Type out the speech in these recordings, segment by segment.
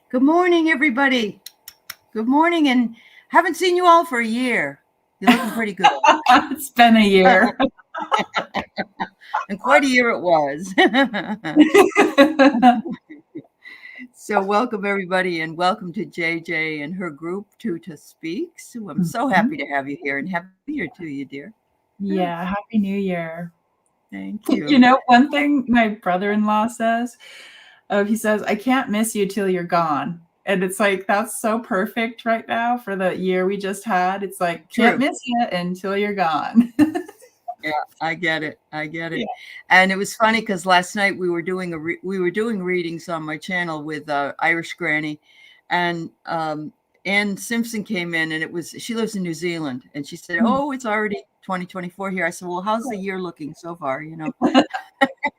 Good morning, everybody. Good morning, and haven't seen you all for a year. You're looking pretty good. It's been a year. And quite a year it was. So welcome, everybody, and welcome to JJ and her group, Tutah Speaks. I'm so happy to have you here, and happy New Year to you, dear. Yeah, Happy New Year. Thank You you. know, one thing my brother-in-law says, he says, I can't miss you till you're gone. And it's like, that's so perfect right now for the year we just had. It's like, can't True. miss you until you're gone. Yeah, I get it. I get it. Yeah. And it was funny because last night we were doing readings on my channel with Irish Granny, and Ann Simpson came in, and she lives in New Zealand, and she said, Mm. "Oh, it's already 2024 here." I said, "Well, how's the year looking so far?"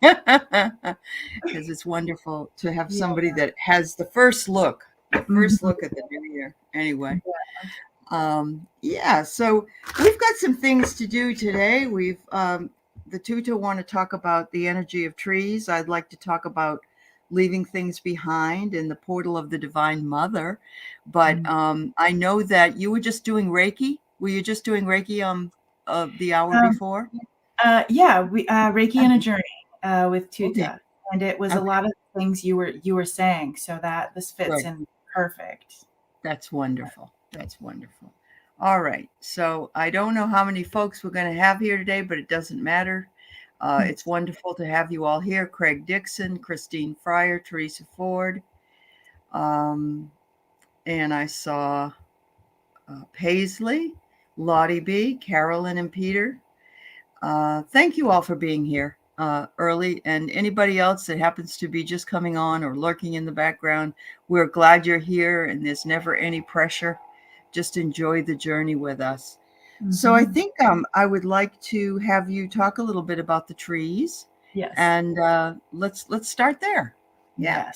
Because it's wonderful to have Yeah. somebody that has the first look at Mhm. the new year. Anyway. Yeah, so we've got some things to do today. The Tutah want to talk about the energy of trees. I'd like to talk about leaving things behind in the portal of the Divine Mother. But I know that you were just doing Reiki. Were you just doing Reiki the hour Um, before? we Reiki and a Journey with Okay. Tutah. And it was a Okay. lot of things you were saying, so that this fits Good. in perfect. That's wonderful. That's wonderful. All right. So I don't know how many folks we're going to have here today, but it doesn't matter. It's wonderful to have you all here. Craig Dixon, Christine Fryer, Teresa Ford. And I saw Paisley, Lottie B, Carolyn, and Peter. Thank you all for being here early. And anybody else that happens to be just coming on or lurking in the background, we're glad you're here, and there's never any pressure. Just enjoy the journey with us. So I think I would like to have you talk a little bit about the trees, Yes. and let's start there. Yeah.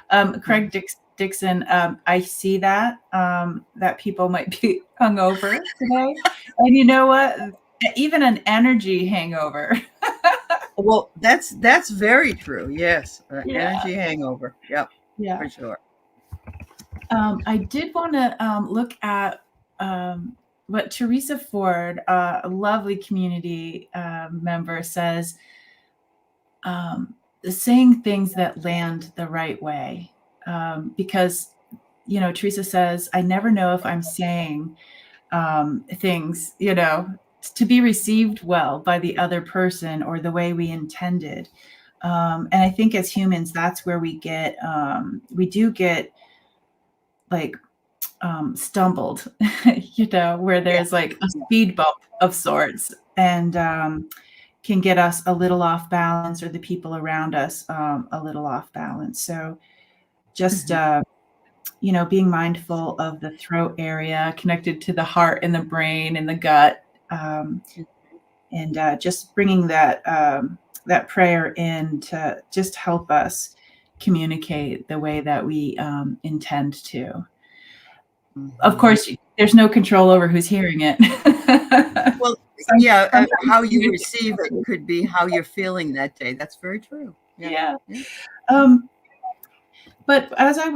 Yes. Craig Dixon, I see that people might be hungover today, and you know what? Even an energy hangover. Well, that's very true. Yes, Yeah, energy hangover. Yep, yeah. for sure. I did want to look at what Teresa Ford, a lovely community member, says. Saying things that land the right way, because Teresa says, I never know if I'm saying things to be received well by the other person or the way we intended. And I think as humans, that's where we do get like stumbled, where there's like a speed bump of sorts, and can get us a little off balance, or the people around us a little off balance. So just being mindful of the throat area connected to the heart and the brain and the gut, and just bringing that prayer in to just help us communicate the way that we intend to. Of course, there's no control over who's hearing it. Well, yeah, how you receive it could be how you're feeling that day. That's very true. Yeah. Yeah. But as I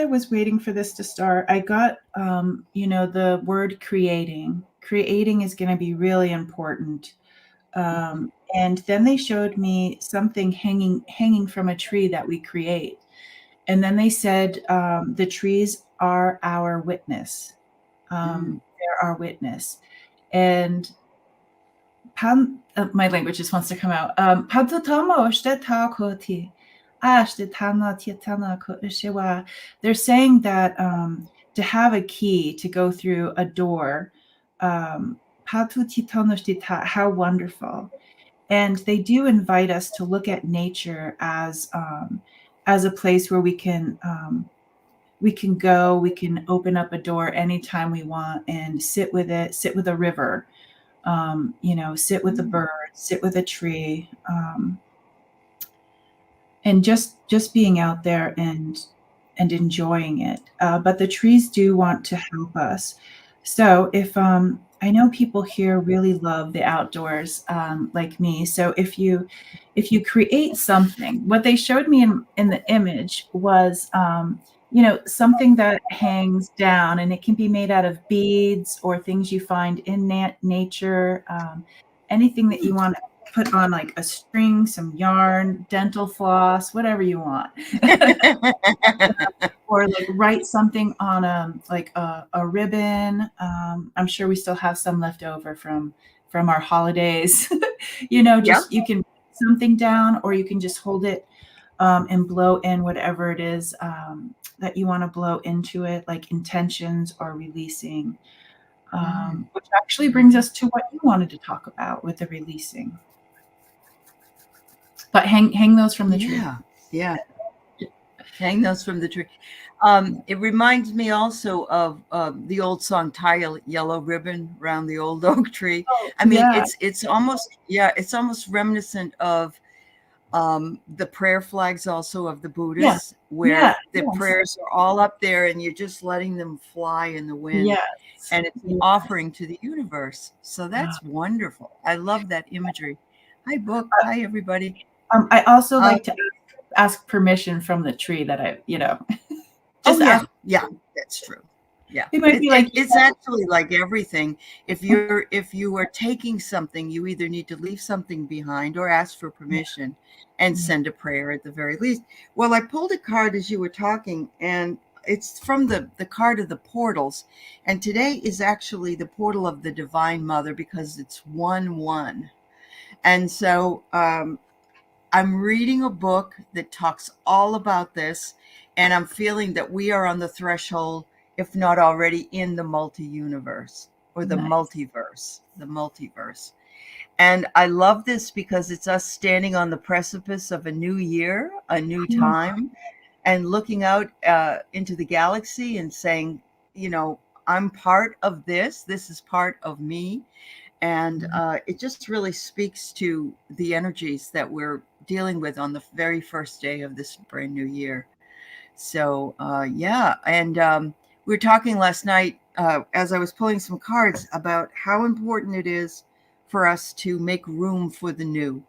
was waiting for this to start, I got the word creating. Creating is going to be really important. And then they showed me something hanging from a tree that we create. And then they said the trees are our witness. They're our witness. And my language just wants to come out. They're saying that to have a key to go through a door, how wonderful. And they do invite us to look at nature as a place where we can go, we can open up a door anytime we want and sit with it, sit with a river, sit with the birds, sit with a tree, and just being out there and enjoying it. But the trees do want to help us. So if I I know people here really love the outdoors, like me. So if you create something, what they showed me in the image was, something that hangs down, and it can be made out of beads or things you find in nature, anything that you want to put on, like a string, some yarn, dental floss, whatever you want. Or like write something on a ribbon. I'm sure we still have some left over from our holidays. Yeah. Just you can write something down, or you can just hold it and blow in whatever it is that you want to blow into it, like intentions or releasing. Which actually brings us to what you wanted to talk about with the releasing. But hang those from the tree. Yeah. Hang those from the tree. It reminds me also of the old song "Tie a Yellow Ribbon Around the Old Oak Tree." I mean, Yeah. it's almost reminiscent of the prayer flags also of the Buddhists, where the prayers are all up there and you're just letting them fly in the wind. Yes. And it's an offering to the universe. So that's wonderful. I love that imagery. Hi, Book. Hi, everybody. I also like to ask permission from the tree that just ask. Yeah, that's true. Yeah, it might be like it's actually like everything. If you are taking something, you either need to leave something behind or ask for permission and send a prayer at the very least. Well, I pulled a card as you were talking, and it's from the card of the portals, and today is actually the portal of the Divine Mother because it's 1-1, and so I'm reading a book that talks all about this, and I'm feeling that we are on the threshold, if not already in the multi-universe or the multiverse, And I love this because it's us standing on the precipice of a new year, a new time, and looking out into the galaxy and saying, I'm part of this. This is part of me. And it just really speaks to the energies that we're dealing with on the very first day of this brand new year. So, and we were talking last night as I was pulling some cards about how important it is for us to make room for the new.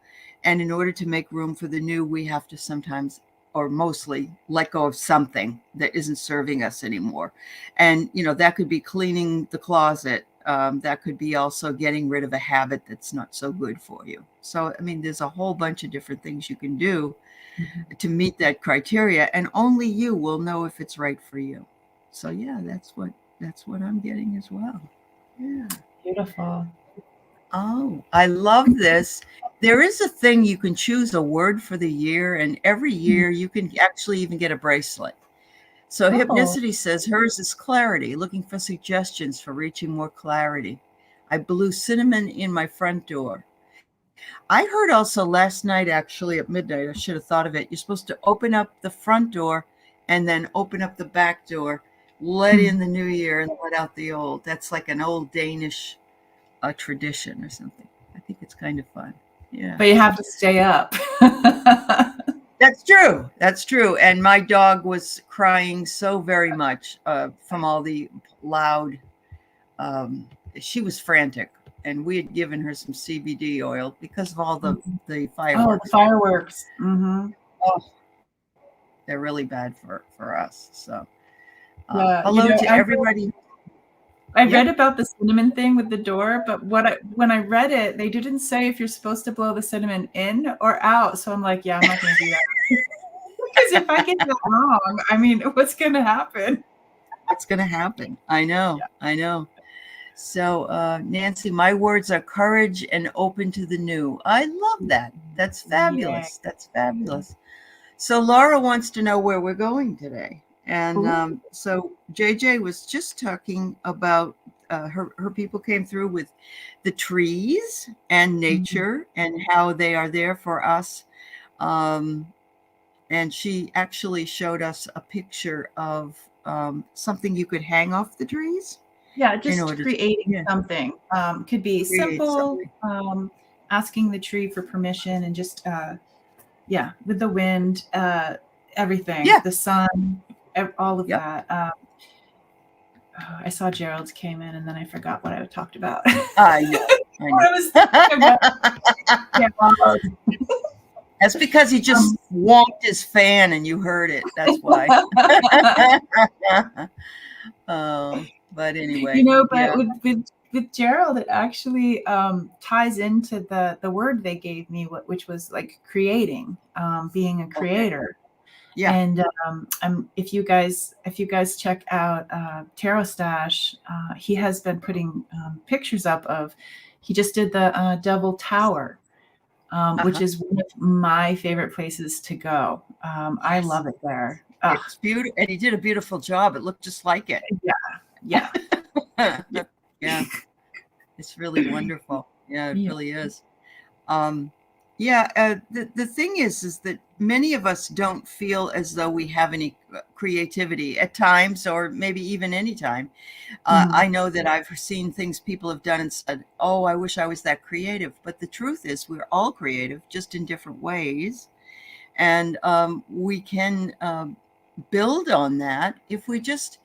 And in order to make room for the new, we have to sometimes, or mostly, let go of something that isn't serving us anymore. And, that could be cleaning the closet. That could be also getting rid of a habit that's not so good for you. So, I mean, there's a whole bunch of different things you can do to meet that criteria, and only you will know if it's right for you. So, yeah, that's what I'm getting as well. Yeah. Beautiful. Oh, I love this. There is a thing you can choose a word for the year, and every year you can actually even get a bracelet. So Hypnicity says hers is clarity, looking for suggestions for reaching more clarity. I blew cinnamon in my front door. I heard also last night, actually at midnight, I should have thought of it. You're supposed to open up the front door and then open up the back door, let in the new year and let out the old. That's like an old Danish tradition or something. I think it's kind of fun. Yeah. But you have to stay up. That's true. That's true. And my dog was crying so very much from all the loud. She was frantic, and we had given her some CBD oil because of all the fireworks. Oh, the fireworks. Mm-hmm. Oh, they're really bad for us. So, Yeah, hello to everybody. I read about the cinnamon thing with the door, but when I read it, they didn't say if you're supposed to blow the cinnamon in or out. So I'm like, yeah, I'm not going to do that. Because if I get that wrong, I mean, what's going to happen? What's going to happen? I know. Yeah. I know. So, Nancy, my words are courage and open to the new. I love that. That's fabulous. Yeah. That's fabulous. So Laura wants to know where we're going today. And so JJ was just talking about her people came through with the trees and nature and how they are there for us. And she actually showed us a picture of something you could hang off the trees. Yeah, just creating something. Could be simple, asking the tree for permission and just, with the wind, everything, the sun, all of that. I saw Gerald's came in, and then I forgot what I talked about. Yeah, I What I was thinking about. know. Yeah. That's because he just wonked his fan and you heard it. That's why. Oh, but anyway, But yeah. with Gerald, it actually ties into the word they gave me, which was like creating, being a Okay. creator. Yeah. And if you guys check out Tarot Stash, he has been putting pictures up of. He just did the Devil Tower, which is one of my favorite places to go. I Yes. love it there. It's beautiful, and he did a beautiful job. It looked just like it. Yeah. Yeah. It's really wonderful. Yeah, it Yeah. really is. The thing is that many of us don't feel as though we have any creativity at times, or maybe even any time. I know that I've seen things people have done and said, "Oh, I wish I was that creative." But the truth is, we're all creative, just in different ways, and we can build on that if we just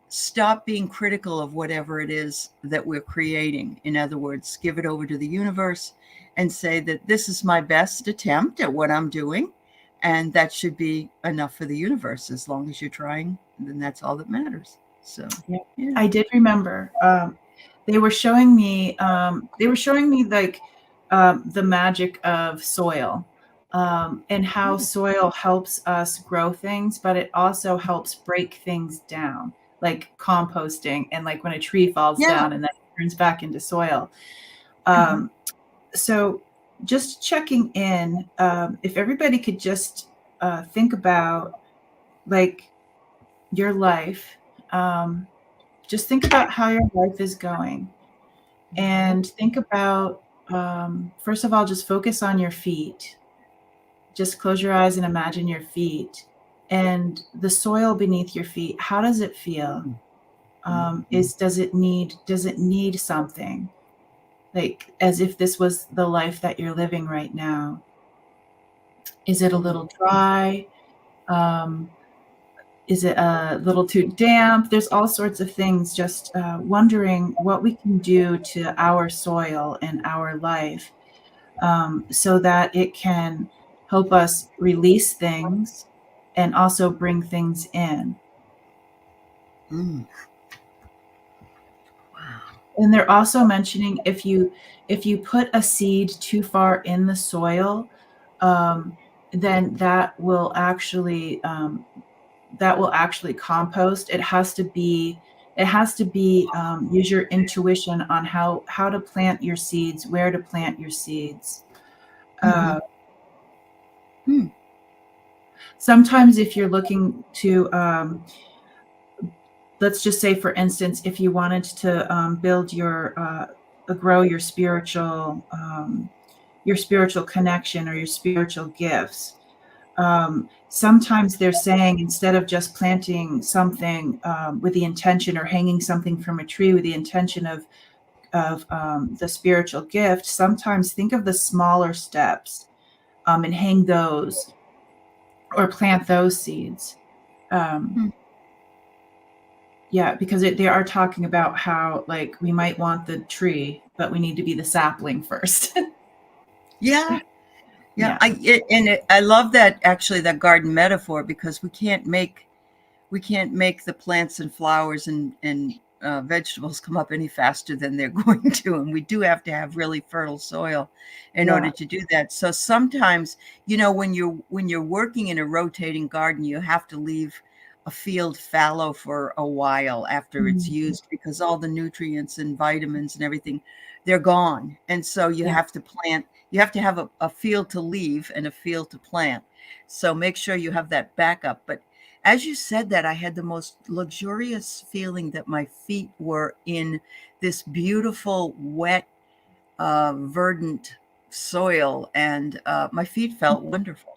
stop being critical of whatever it is that we're creating. In other words, give it over to the universe and say that this is my best attempt at what I'm doing. And that should be enough for the universe. As long as you're trying, then that's all that matters. So, yeah. yeah. I did remember they were showing me like the magic of soil, and how soil helps us grow things, but it also helps break things down, like composting, and like when a tree falls Yeah. down and then it turns back into soil. Mhm. So just checking in, if everybody could just think about like your life, just think about how your life is going, and think about, first of all, just focus on your feet. Just close your eyes and imagine your feet and the soil beneath your feet. How does it feel? Does it need something? Like, as if this was the life that you're living right now. Is it a little dry? Is it a little too damp? There's all sorts of things. Just wondering what we can do to our soil and our life, so that it can help us release things and also bring things in. Mm. Wow. And they're also mentioning, if you put a seed too far in the soil, then that will actually compost. It has to be use your intuition on how to plant your seeds, where to plant your seeds. Sometimes if you're looking to, let's just say, for instance, if you wanted to build grow your spiritual connection or your spiritual gifts, sometimes they're saying, instead of just planting something with the intention, or hanging something from a tree with the intention of the spiritual gift, sometimes think of the smaller steps, and hang those or plant those seeds. Yeah, because they are talking about how, like, we might want the tree, but we need to be the sapling first. Yeah. Yeah. I love that, actually, that garden metaphor, because we can't make the plants and flowers and vegetables come up any faster than they're going to, and we do have to have really fertile soil in order to do that. So sometimes, when you're working in a rotating garden, you have to leave a field fallow for a while after it's used, because all the nutrients and vitamins and everything, they're gone. And so you have to plant, you have to have a field to leave and a field to plant. So make sure you have that backup. But as you said that, I had the most luxurious feeling that my feet were in this beautiful, wet, verdant soil, and my feet felt wonderful.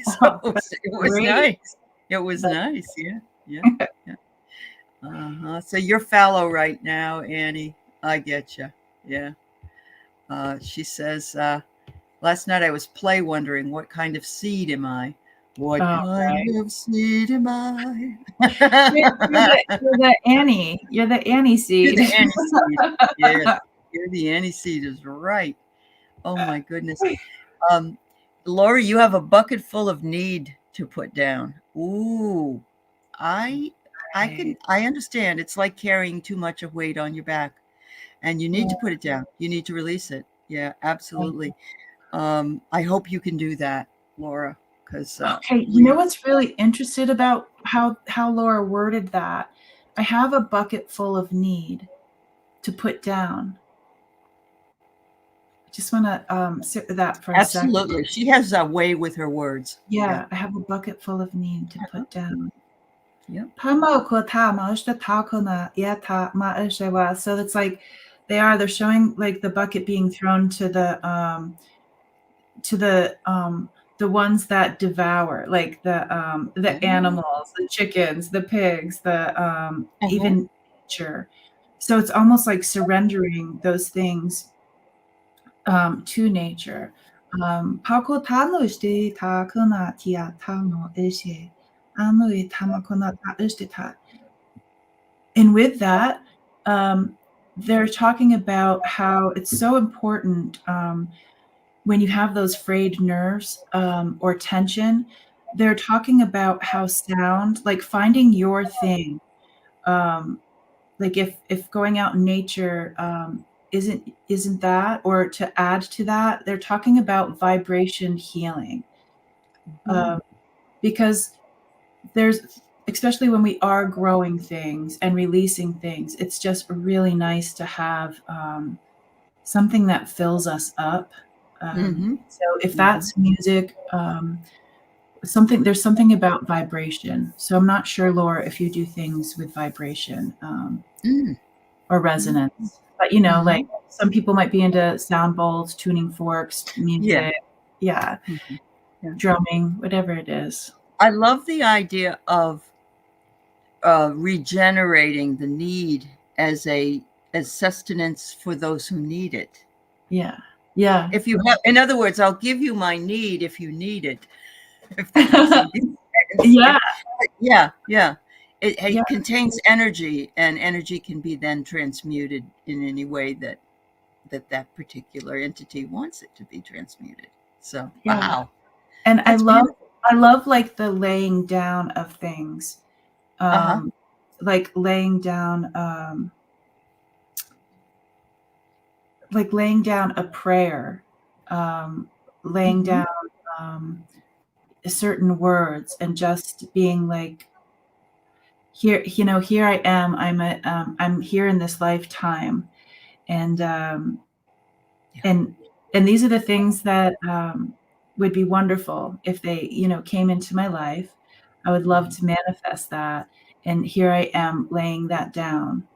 So it was Great. nice. It was nice. Yeah. Yeah. Yeah. So you're fallow right now, Annie. I get you. Yeah. She says, last night I was wondering, what kind of seed am I? What Oh, kind right. of seed am I? You're the Annie. You're the Annie You're seed. the aniseed. Yes, you're the aniseed is right. Oh my goodness. Um, Lori, you have a bucket full of need to put down. Ooh, I Right. I understand. It's like carrying too much of weight on your back, and you need Yeah. to put it down. You need to release it. Yeah, absolutely. I hope you can do that, Laura, because Okay, you know we what's really interesting about how Laura worded that? I have a bucket full of need to put down. I just want to sit with that for a second. absolutely. She has a way with her words. Yeah. Yeah, I have a bucket full of need to Uh-huh. put down. Yep. So it's like they're showing like the bucket being thrown to the ones that devour, like the Oh. animals, the chickens, the pigs, the Uh-huh. even nature. So it's almost like surrendering those things to nature. Pako tano ishte ta kuna tia tano ishe. Anu tamakona ta ishte ta. And with that, they're talking about how it's so important when you have those frayed nerves or tension. They're talking about how sound, like finding your thing, like if going out in nature isn't that, or to add to that, they're talking about vibration healing, Mhm. because there's, especially when we are growing things and releasing things, it's just really nice to have something that fills us up. Mhm. So if Mhm. that's music, there's something about vibration. So I'm not sure, Laura, if you do things with vibration Mm. or Mhm. resonance, but like Mhm. some people might be into sound bowls, tuning forks, Yeah. music, yeah, Mhm. Yeah. drumming, whatever it is. I love the idea of regenerating the need as as sustenance for those who need it. Yeah, yeah. If you have, in other words, I'll give you my need if you need it. If that makes any sense. Yeah, Yeah, yeah. yeah, It contains energy, and energy can be then transmuted in any way that particular entity wants it to be transmuted. So, yeah. wow, And I that's love beautiful. I love like the laying down of things. Uh huh. Like laying down a prayer, laying Hmm. down um, certain words, and just being like, here, here I am. I'm here in this lifetime, and Yeah. and and these are the things that would be wonderful if they, came into my life. I would love Mhm. to manifest that, and here I am laying that down.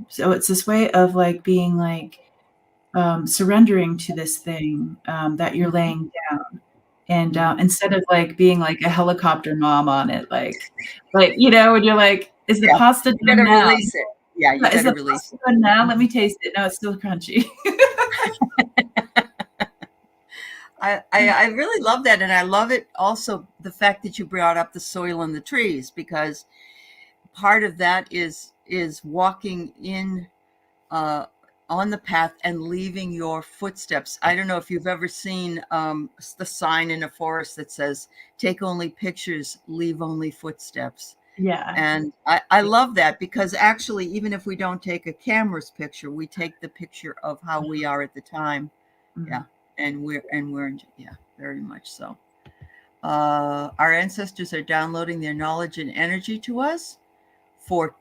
So it's this way of like being like surrendering to this thing that you're Mhm. laying down, and Mhm. instead of like being like a helicopter mom on it, like when you're like, is the Yeah. pasta You done got to now? release it. Yeah, you Yeah, got is to the release pasta done it. now? Let me Mhm. taste it. No, it's still crunchy. I really love that, and I love it also the fact that you brought up the soil and the trees, because part of that is walking in uh, on the path and leaving your footsteps. I don't know if you've ever seen the sign in a forest that says, "Take only pictures, leave only footsteps." Yeah. And I love that, because actually, even if we don't take a camera's picture, we take the picture of how we are at the time. Mm. Yeah, yeah, very much so. Our ancestors are downloading their knowledge and energy to us for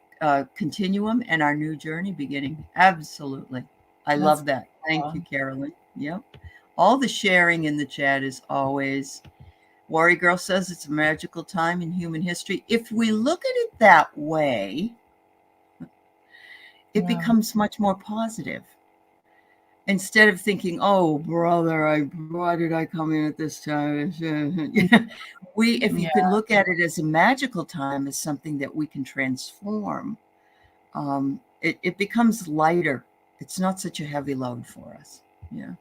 continuum and our new journey beginning. Absolutely. I That's love that. Thank you, cool. Carolyn. Yep. All the sharing in the chat is always. Worry Girl says it's a magical time in human history. If we look at it that way, it Yeah. becomes much more positive. Instead of thinking, "Oh, brother, why did I come in at this time?" If you Yeah. can look at it as a magical time, as something that we can transform, it becomes lighter. It's not such a heavy load for us. Yeah.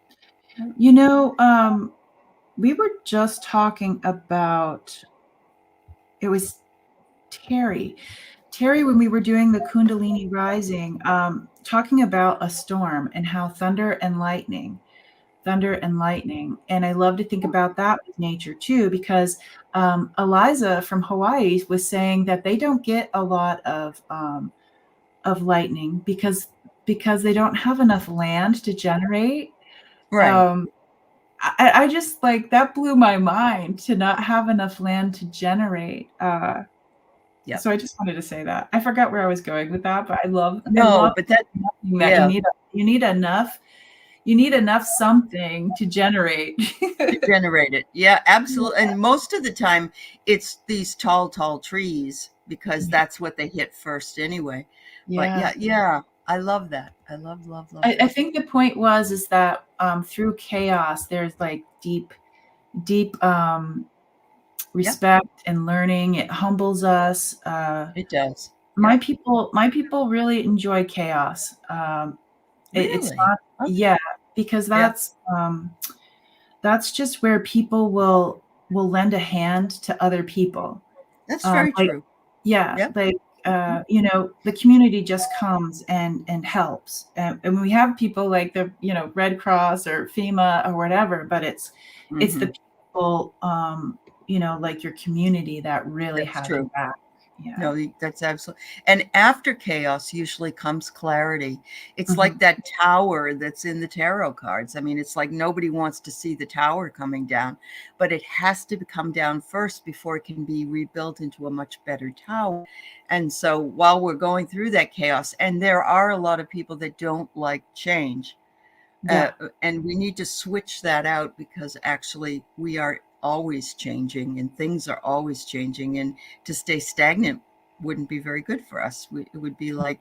You know, we were just talking about, it was Terry. Terry, when we were doing the Kundalini rising, talking about a storm and how thunder and lightning. And I love to think about that with nature too, because Eliza from Hawaii was saying that they don't get a lot of lightning because they don't have enough land to generate. Right. I just like that blew my mind to not have enough land to generate. Yep. So I just wanted to say that. I forgot where I was going with that, but I love But that, that you need enough something to generate. to generate it. Yeah, absolutely. And most of the time it's these tall trees because that's what they hit first anyway. But yeah, I love that. I love I that. think the point is that through chaos, there's like deep respect and learning. It humbles us. It does. My people really enjoy chaos. It's Really? not, Okay. because Yeah, that's just where people will lend a hand to other people. that's very Like, true. yeah, Yep. like, the community just comes and helps. And we have people like the, Red Cross or FEMA or whatever, but it's the people, like your community that really That's have your true. back. Yeah. No, that's absolutely. And after chaos usually comes clarity. It's like Mhm. that tower that's in the tarot cards. I mean, it's like nobody wants to see the tower coming down, but it has to come down first before it can be rebuilt into a much better tower. And so while we're going through that chaos, and there are a lot of people that don't like change, Yeah. and we need to switch that out because actually we are always changing and things are always changing, and to stay stagnant wouldn't be very good for us. It would be like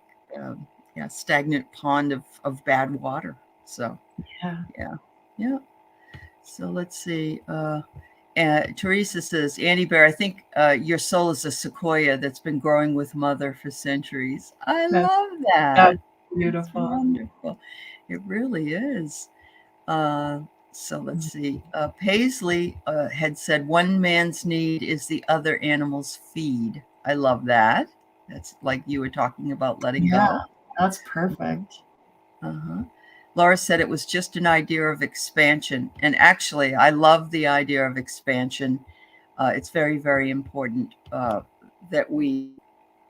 stagnant pond of bad water. So Yeah. yeah. So let's see. Teresa says, Annie Bear, I think your soul is a sequoia that's been growing with mother for centuries. I That's love that. that's It's beautiful. wonderful. It really is. Uh, so let's see. Paisley had said, one man's need is the other animal's feed. I love that. That's like you were talking about letting Yeah, go. that's perfect. Uh-huh. Laura said it was just an idea of expansion. And actually, I love the idea of expansion. It's very, very important that we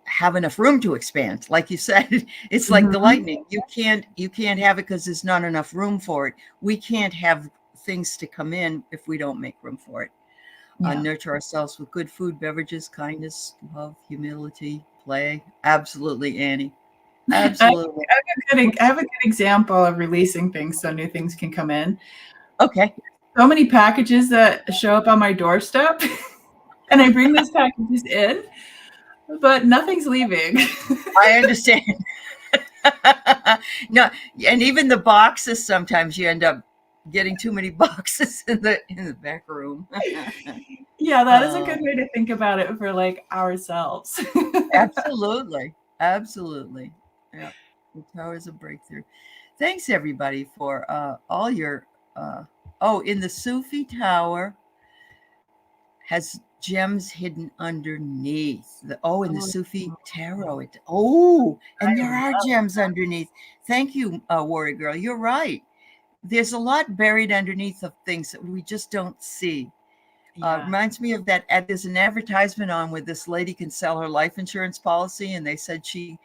have enough room to expand. Like you said, it's like the Mhm. lightning. You can't have it because there's not enough room for it. We can't have things to come in if we don't make room for it. Yeah. Nurture ourselves with good food, beverages, kindness, love, humility, play. Absolutely, Annie. Absolutely. I have a good example of releasing things so new things can come in. Okay. So many packages that show up on my doorstep, and I bring those packages in, but nothing's leaving. I understand. No, and even the boxes, sometimes you end up getting too many boxes in the back room. Yeah, that is a uh, good way to think about it for like ourselves. Absolutely. Absolutely. Yeah. The towers of breakthrough. Thanks everybody for all your in the Sufi tower has gems hidden underneath. In the Oh, Sufi tarot. And I there are love gems underneath. Thank you, Warrior Girl. You're right. There's a lot buried underneath of things that we just don't see. Yeah. Reminds me of that. There's an advertisement on where this lady can sell her life insurance policy, and they said she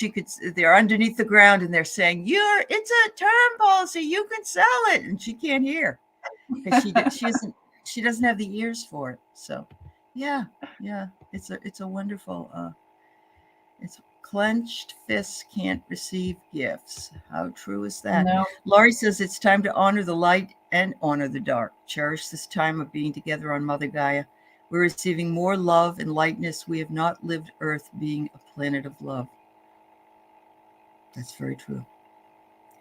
could. They're underneath the ground, and they're saying, it's a term policy. You can sell it," and she can't hear because she doesn't have the ears for it. So, yeah, it's a wonderful. It's clenched fists can't receive gifts. How true is that? No. Laurie says it's time to honor the light and honor the dark. Cherish this time of being together on Mother Gaia. We're receiving more love and lightness. We have not lived Earth being a planet of love. That's very true.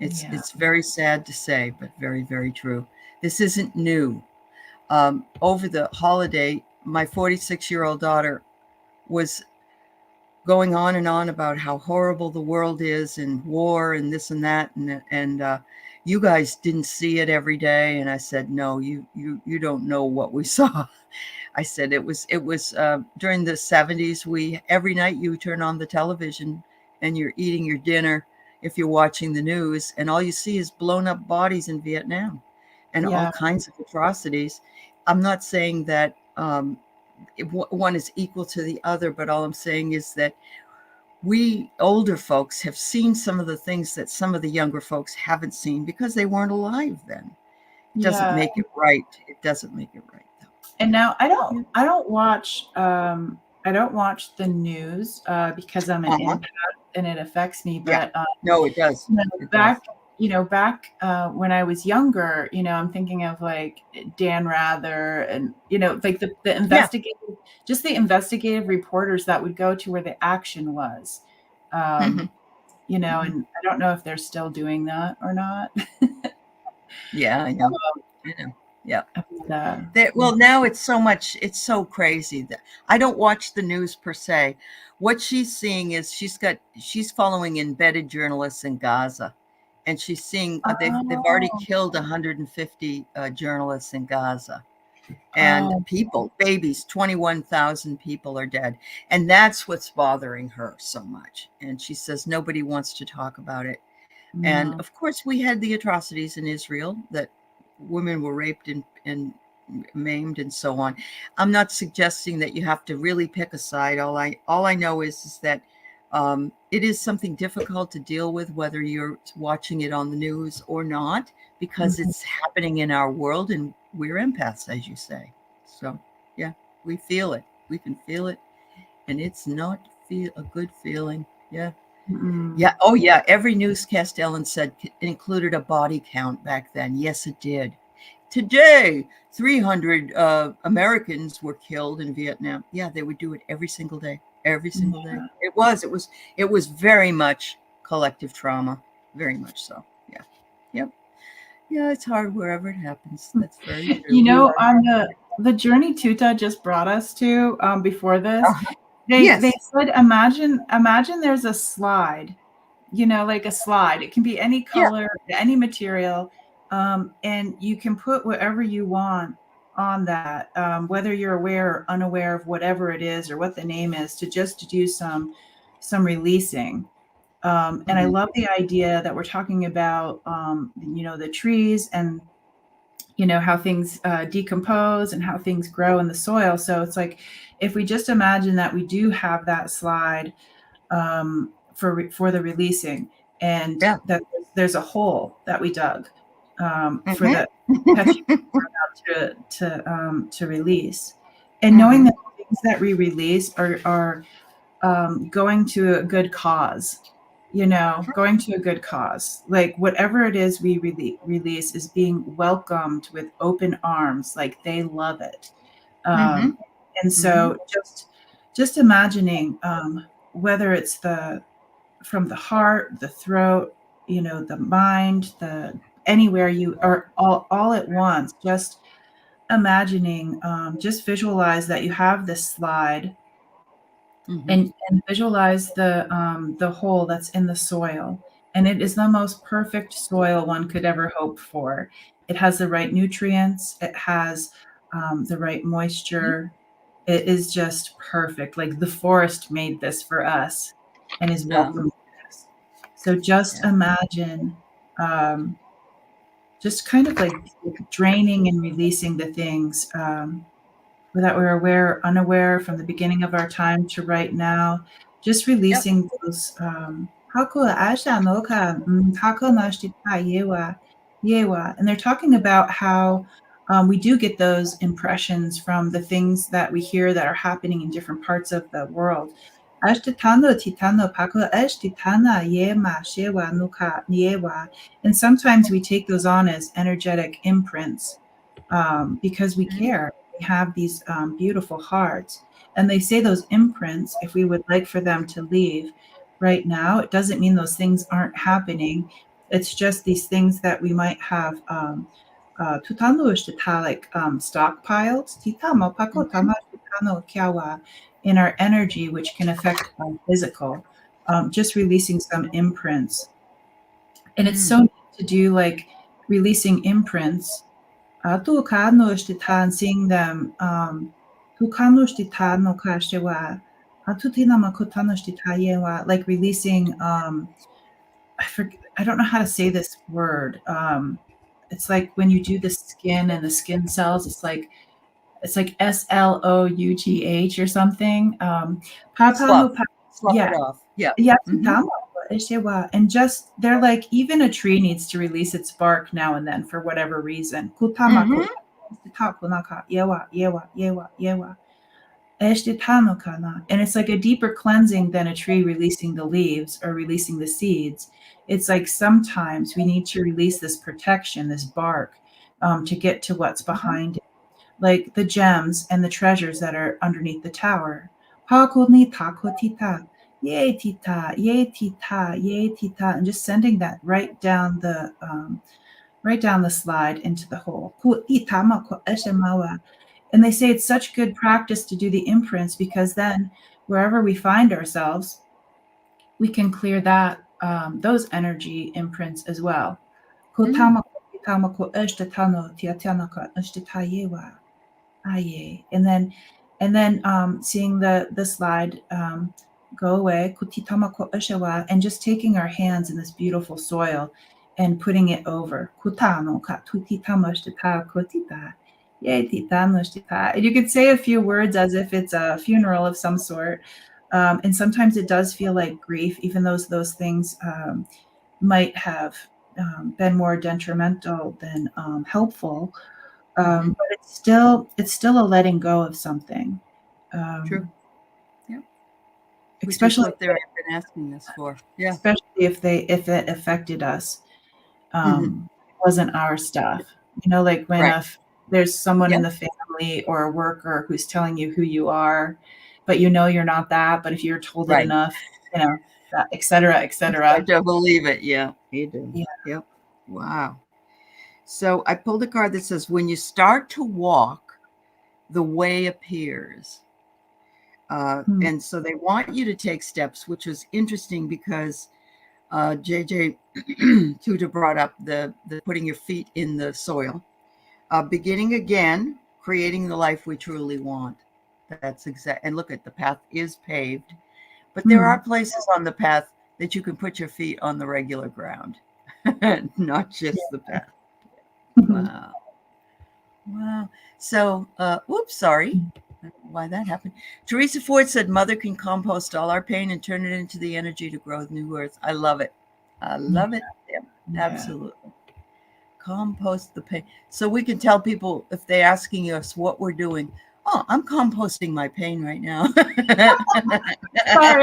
It's very sad to say, but very, very true. This isn't new. Over the holiday, my 46-year-old daughter was going on and on about how horrible the world is and war and this and that. And you guys didn't see it every day. And I said, no, you don't know what we saw. I said it was during the 70s. Every night you turn on the television and you're eating your dinner if you're watching the news, and all you see is blown up bodies in Vietnam and all Yeah. kinds of atrocities. I'm not saying that one is equal to the other, but all I'm saying is that we older folks have seen some of the things that some of the younger folks haven't seen because they weren't alive then. It doesn't Yeah. make it right. It doesn't make it right, though. And now I don't watch the news because I'm an empath and it affects me. But no, it does. Back when I was younger, I'm thinking of like Dan Rather and like the investigative, just the investigative reporters that would go to where the action was. And I don't know if they're still doing that or not. Yeah, I know. Yeah. Well, now it's so crazy that I don't watch the news per se. What she's seeing is she's following embedded journalists in Gaza, and she's seeing they've already killed 150 journalists in Gaza, and babies, 21,000 people are dead, and that's what's bothering her so much. And she says nobody wants to talk about it. And of course, we had the atrocities in Israel that women were raped and maimed and so on. I'm not suggesting that you have to really pick a side. All I know is that it is something difficult to deal with, whether you're watching it on the news or not, because it's happening in our world, and we're empaths, as you say. So yeah, we feel it. We can feel it, and it's not a good feeling. Yeah. Yeah. Oh, yeah. Every newscast, Ellen said, included a body count back then. Yes, it did. Today, 300 Americans were killed in Vietnam. Yeah, they would do it every single day. Every single day. It was very much collective trauma. Very much so. Yeah. Yep. Yeah, it's hard wherever it happens. That's very true. On the journey Tutah just brought us to before this. They said, imagine there's a slide, like a slide. It can be any color, any material, and you can put whatever you want on that, whether you're aware or unaware of whatever it is or what the name is, to do some releasing. And I love the idea that we're talking about, the trees and how things decompose and how things grow in the soil. So it's like, if we just imagine that we do have that slide for the releasing, and that there's a hole that we dug for the to release, and knowing that the things that we release are going to a good cause. Going to a good cause, like whatever it is we release is being welcomed with open arms, like they love it. And so just imagining, whether it's from the heart, the throat, the mind, anywhere you are, all at once, just imagining, just visualize that you have this slide. And visualize the hole that's in the soil. And it is the most perfect soil one could ever hope for. It has the right nutrients. It has the right moisture. It is just perfect. Like the forest made this for us and is welcoming us. So just imagine, just kind of like draining and releasing the things that we're aware or unaware from the beginning of our time to right now, just releasing those. And they're talking about how we do get those impressions from the things that we hear that are happening in different parts of the world. And sometimes we take those on as energetic imprints because we care. We have these beautiful hearts. And they say those imprints, if we would like for them to leave right now, it doesn't mean those things aren't happening. It's just these things that we might have stockpiled in our energy, which can affect our physical. Just releasing some imprints. And it's so neat to do like releasing imprints. Tu kano shtita and seeing them. Tu kano shtita no kashewa. Tutina makotano shtita yewa. Like releasing. I don't know how to say this word. It's like when you do the skin and the skin cells. It's like SLOUGH or something. Slough. Slough Yeah, it off. Yeah. yeah, Mm-hmm. and just they're like even a tree needs to release its bark now and then for whatever reason. Mm-hmm. And it's like a deeper cleansing than a tree releasing the leaves or releasing the seeds. It's like sometimes we need to release this protection, this bark, to get to what's behind it, like the gems and the treasures that are underneath the tower. Yay tita, yay tita, yay tita, and just sending that right down the slide into the hole. And they say it's such good practice to do the imprints because then wherever we find ourselves, we can clear those energy imprints as well. Mm-hmm. And then seeing the slide go away, and just taking our hands in this beautiful soil and putting it over. And you could say a few words as if it's a funeral of some sort. And sometimes it does feel like grief, even though those things might have been more detrimental than helpful. But it's still a letting go of something. True. Yeah. Which is especially what they've been asking us for. Yeah. especially if it affected us. Mm-hmm. It wasn't our stuff. Like when Right. there's someone Yeah. in the family or a worker who's telling you who you are, but you're not that. But if you're told it Right. enough, that, et cetera, et You start cetera. to believe it. Yeah, you do. Yeah. Yep. Wow. So I pulled a card that says, when you start to walk, the way appears. Hmm. And so they want you to take steps, which was interesting because JJ Tutah brought up the putting your feet in the soil, beginning again, creating the life we truly want. That's exact. And look at the path is paved, but there Hmm. are places on the path that you can put your feet on the regular ground, not just the path. Wow. Wow. So, oops, sorry. I don't know why that happened. Teresa Ford said, Mother can compost all our pain and turn it into the energy to grow new earth. I love it. I Yeah. love it. Yeah, Yeah. absolutely. Compost the pain. So we can tell people if they're asking us what we're doing. Oh, I'm composting my pain right now. Sorry,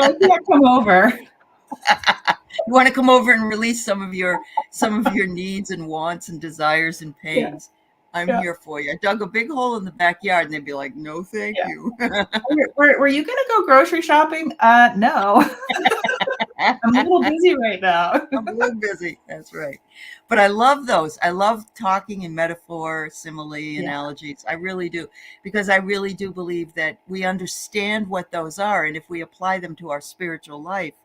I can't come over. You want to come over and release some of your needs and wants and desires and Yeah. pains. I'm Yeah. here for you. I dug a big hole in the backyard and they'd be like, no, thank Yeah. you. Were you gonna go grocery shopping? No. I'm a little busy right now. I'm a little busy. That's right. But I love those. I love talking in metaphor, simile, Yeah. analogies. I really do. Because I really do believe that we understand what those are. And if we apply them to our spiritual life,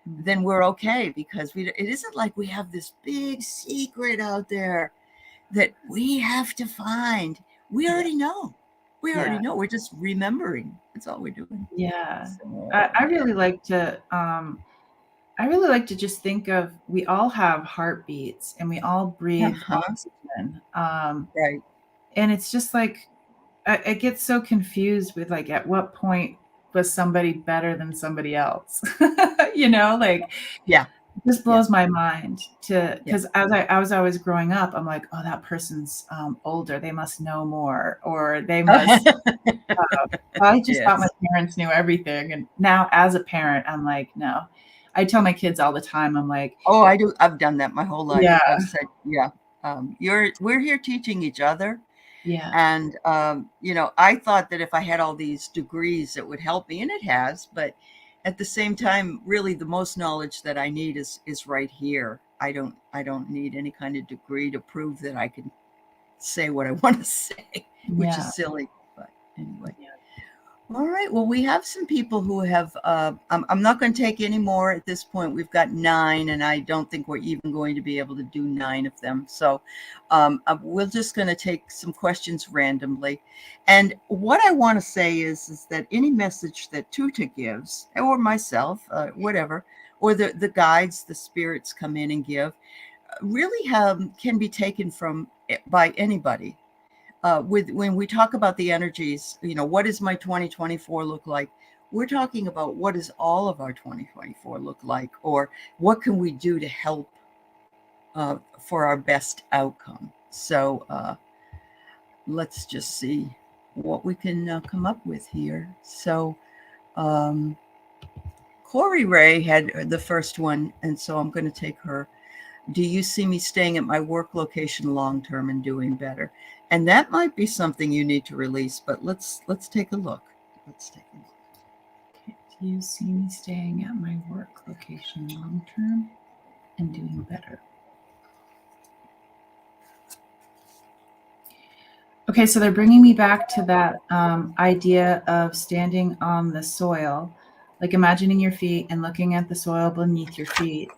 then we're okay. Because it isn't like we have this big secret out there that we have to find. We Yeah. already know. We already Yeah. know. We're just remembering. That's all we're doing. Yeah. So, I yeah. really like to just think of we all have heartbeats and we all breathe Uh-huh. oxygen. Right. And it's just like I get so confused with like at what point was somebody better than somebody else? Like Yeah. this Yeah. blows my mind Yeah. because as I was growing up, I'm like, oh, that person's older. They must know more, or they must. I just thought my Yes. parents knew everything, and now as a parent, I'm like, no. I tell my kids all the time, I'm like, Oh, I do. I've done that my whole life. yeah, I've said, yeah, we're here teaching each other. yeah, And, I thought that if I had all these degrees, it would help me, and it has. But at the same time, really, the most knowledge that I need is right here. I don't need any kind of degree to prove that I can say what I want to say, which is yeah. silly. But anyway, All right. Well, we have some people who have, I'm not going to take any more at this point. We've got 9, and I don't think we're even going to be able to do 9 of them. So we're just going to take some questions randomly. And what I want to say is that any message that Tutah gives, or myself, whatever, or the guides, the spirits come in and give, really can be taken from by anybody. When we talk about the energies, what does my 2024 look like? We're talking about what does all of our 2024 look like, or what can we do to help for our best outcome. So let's just see what we can come up with here. So Corey Ray had the first one, and so I'm going to take her. Do you see me staying at my work location long term and doing better? And that might be something you need to release, but let's take a look. Let's take a look. Okay. Do you see me staying at my work location long term and doing better? Okay, so they're bringing me back to that idea of standing on the soil, like imagining your feet and looking at the soil beneath your feet.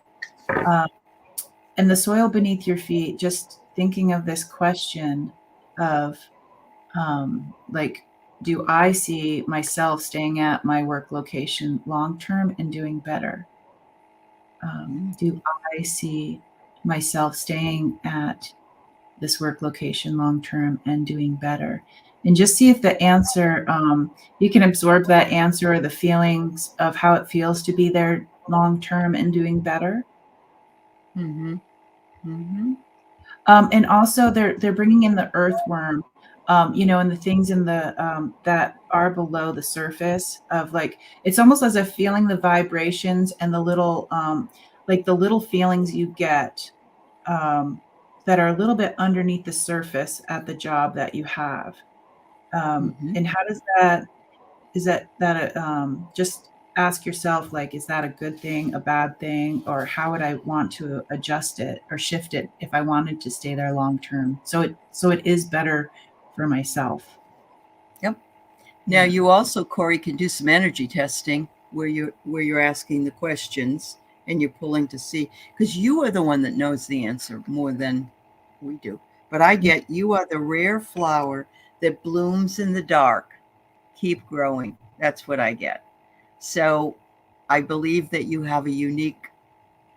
And the soil beneath your feet, just thinking of this question of like, do I see myself staying at my work location long term and doing better? Do I see myself staying at this work location long term and doing better? And just see if the answer, you can absorb that answer or the feelings of how it feels to be there long term and doing better. Mm-hmm. Mm-hmm. And also they're bringing in the earthworm, and the things in the that are below the surface of, like, it's almost as if feeling the vibrations and the little like the little feelings you get that are a little bit underneath the surface at the job that you have. And how does that is that just ask yourself, like, is that a good thing, a bad thing, or how would I want to adjust it or shift it if I wanted to stay there long term? So it is better for myself. Yep. Now you also, Corey, can do some energy testing where you're asking the questions and you're pulling to see, because you are the one that knows the answer more than we do. But I get you are the rare flower that blooms in the dark. Keep growing. That's what I get. So I believe that you have a unique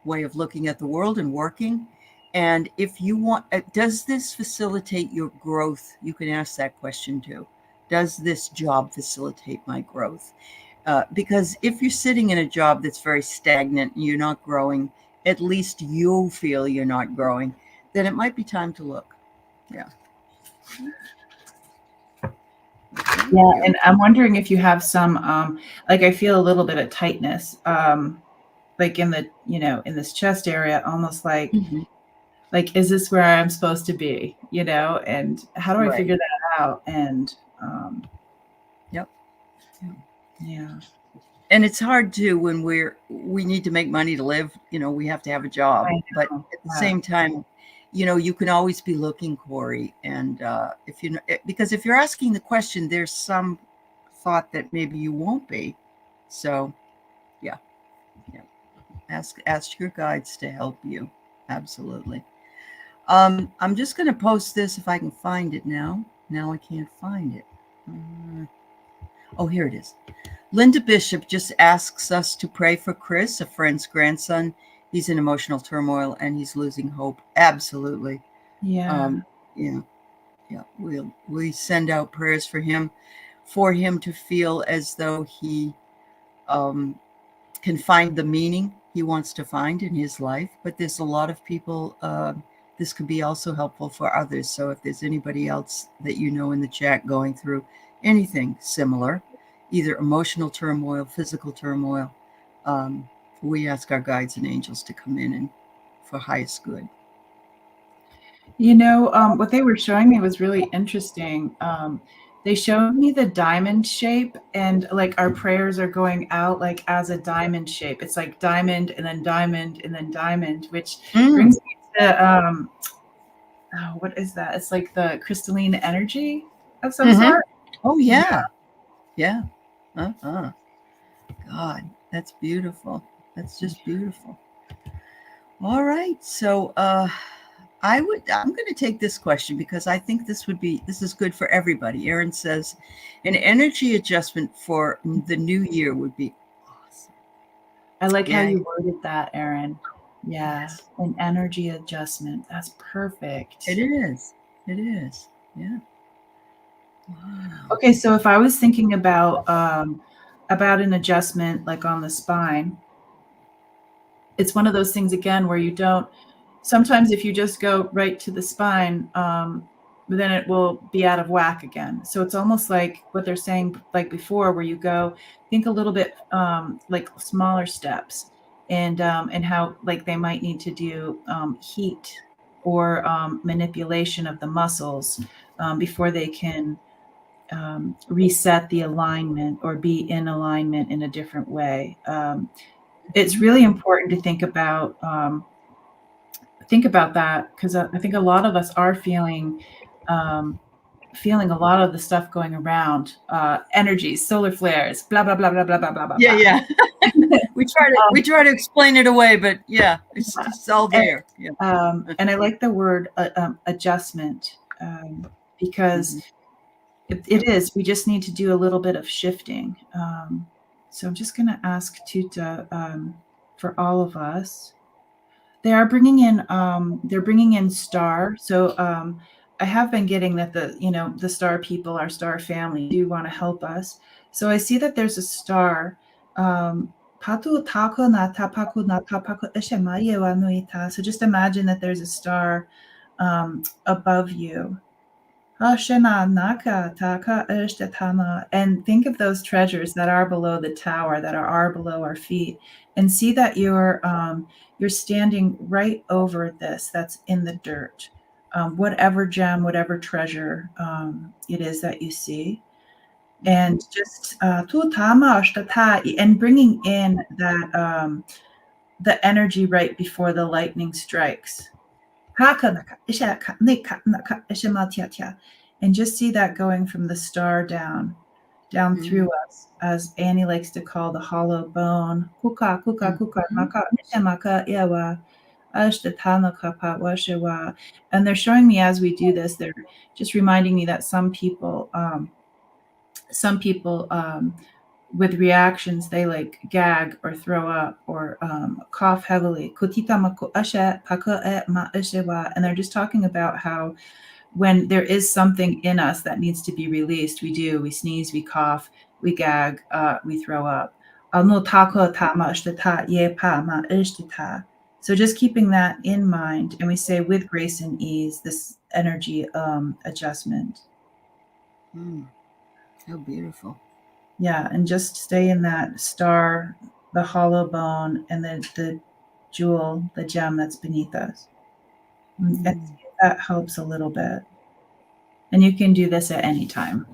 way of looking at the world and working. And if you want, does this facilitate your growth? You can ask that question too. Does this job facilitate my growth? Because if you're sitting in a job that's very stagnant and you're not growing, at least you feel you're not growing, then it might be time to look. Yeah. Yeah, and I'm wondering if you have some, like, I feel a little bit of tightness, like in the, in this chest area, almost like, like, is this where I'm supposed to be, and how do I figure that out? And, yep. Yeah. And it's hard too when we need to make money to live, we have to have a job, but at the same time, you can always be looking, Corey. And because if you're asking the question, there's some thought that maybe you won't be. So yeah. Ask your guides to help you. Absolutely. I'm just going to post this if I can find it now. Now I can't find it. Oh, here it is. Linda Bishop just asks us to pray for Chris, a friend's grandson. He's in emotional turmoil and he's losing hope. Absolutely. Yeah. Yeah. We send out prayers for him to feel as though he can find the meaning he wants to find in his life. But there's a lot of people, this could be also helpful for others. So if there's anybody else that in the chat going through anything similar, either emotional turmoil, physical turmoil, we ask our guides and angels to come in and for highest good. What they were showing me was really interesting. They showed me the diamond shape, and like our prayers are going out like as a diamond shape. It's like diamond and then diamond and then diamond, which brings me to what is that? It's like the crystalline energy of some sort. Oh yeah. Yeah. Uh-huh. God, that's beautiful. That's just beautiful. All right. So I'm going to take this question because I think this is good for everybody. Erin says an energy adjustment for the new year would be awesome. I like how Yeah. you worded that, Erin. Yeah, Yes. an energy adjustment. That's perfect. It is. It is. Yeah. Wow. Okay, so if I was thinking about an adjustment like on the spine, it's one of those things again where you don't. Sometimes if you just go right to the spine, then it will be out of whack again. So it's almost like what they're saying, like before, where you go think a little bit like smaller steps, and how like they might need to do heat or manipulation of the muscles before they can reset the alignment or be in alignment in a different way. It's really important to think about that because I think a lot of us are um, feeling a lot of the stuff going around, energies, solar flares, blah blah blah blah blah blah blah blah Yeah. blah. Yeah. We try to explain it away, but yeah, it's all And, there. Yeah. and I like the word adjustment because Mm-hmm. it is. We just need to do a little bit of shifting. So I'm just going to ask Tuta for all of us. They're bringing in star. So I have been getting that the star people, our star family, do want to help us. So I see that there's a star. Patu tako na tapaku na tapaku ishemaye wa nuita. So just imagine that there's a star above you. Hashena naka taka ishtatana. And think of those treasures that are below the tower, that are below our feet, and see that you're standing right over this that's in the dirt. Whatever gem, whatever treasure it is that you see. And just and bringing in that the energy right before the lightning strikes. And just see that going from the star down through us, as Annie likes to call the hollow bone. Kuka, kuka, kuka, maka, maka, ewa, ashtatana kapa, washewa. And they're showing me as we do this, they're just reminding me that some people with reactions, they like gag or throw up or cough heavily. And they're just talking about how when there is something in us that needs to be released, we sneeze, we cough, we gag, we throw up. So just keeping that in mind, and we say with grace and ease, this energy adjustment. How beautiful. Yeah, and just stay in that star, the hollow bone, and the jewel, the gem that's beneath us. And see if that helps a little bit. And you can do this at any time.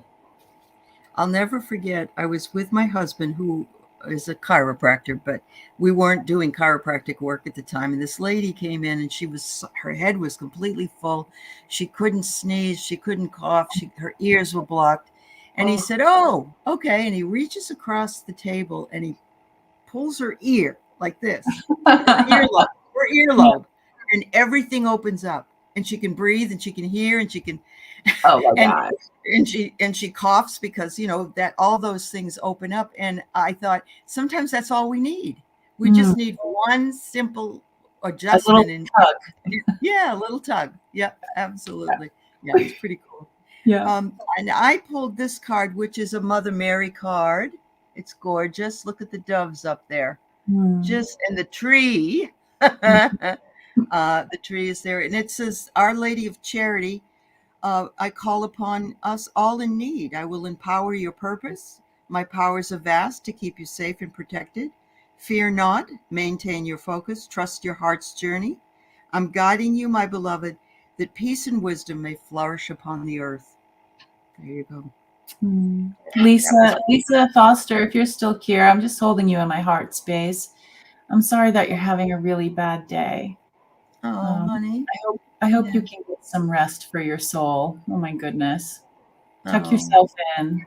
I'll never forget, I was with my husband, who is a chiropractor, but we weren't doing chiropractic work at the time. And this lady came in and her head was completely full. She couldn't sneeze. She couldn't cough. Her ears were blocked. And he said, "Oh, okay." And he reaches across the table and he pulls her ear like this, her earlobe, and everything opens up and she can breathe and she can hear and she can, Oh my and God. she coughs because that all those things open up. And I thought sometimes that's all we need. We just need one simple adjustment. A little tug. Yeah, a little tug. Yep, absolutely. Yeah, it's pretty cool. Yeah. And I pulled this card, which is a Mother Mary card. It's gorgeous. Look at the doves up there. Just and the tree. The tree is there, and it says, "Our Lady of Charity, I call upon us all in need. I will empower your purpose. My powers are vast to keep you safe and protected. Fear not, maintain your focus, trust your heart's journey. I'm guiding you, my beloved, that peace and wisdom may flourish upon the earth." There you go. Lisa Foster, if you're still here, I'm just holding you in my heart space. I'm sorry that you're having a really bad day. Oh, honey. I hope you can get some rest for your soul. Oh my goodness. Tuck Oh. yourself in.